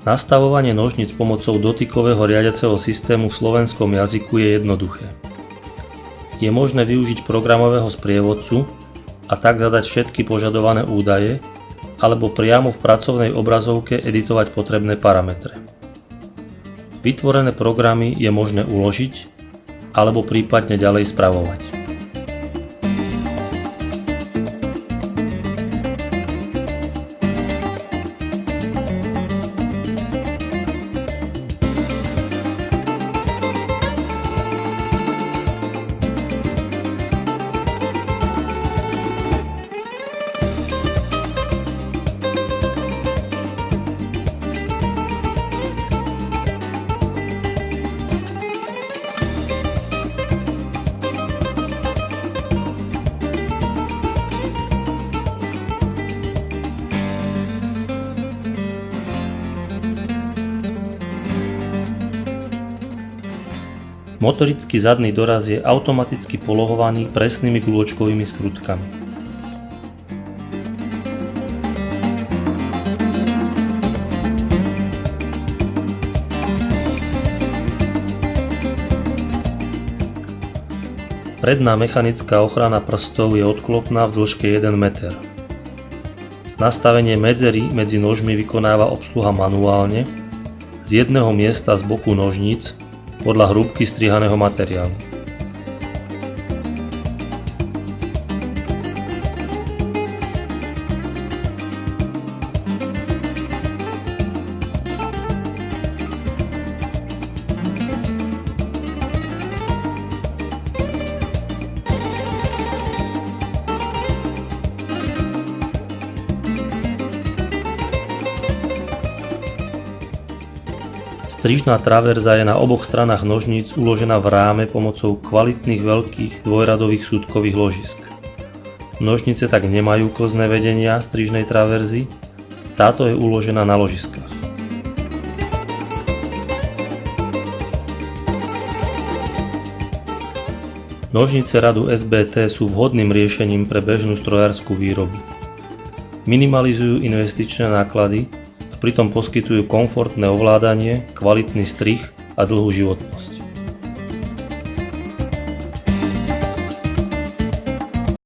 Nastavovanie nožníc pomocou dotykového riadiaceho systému v slovenskom jazyku je jednoduché. Je možné využiť programového sprievodcu a tak zadať všetky požadované údaje, alebo priamo v pracovnej obrazovke editovať potrebné parametre. Vytvorené programy je možné uložiť alebo prípadne ďalej spravovať. Motorický zadný doraz je automaticky polohovaný presnými guľočkovými skrutkami. Predná mechanická ochrana prstov je odklopná v dĺžke 1 meter. Nastavenie medzery medzi nožmi vykonáva obsluha manuálne z jedného miesta z boku nožníc podľa hrúbky strihaného materiálu. Strižná traverza je na oboch stranách nožníc uložená v ráme pomocou kvalitných veľkých dvojradových súdkových ložisk. Nožnice tak nemajú klzné vedenia strižnej traverzy, táto je uložená na ložiskách. Nožnice radu SBT sú vhodným riešením pre bežnú strojárskú výrobu. Minimalizujú investičné náklady, pritom poskytujú komfortné ovládanie, kvalitný strih a dlhú životnosť.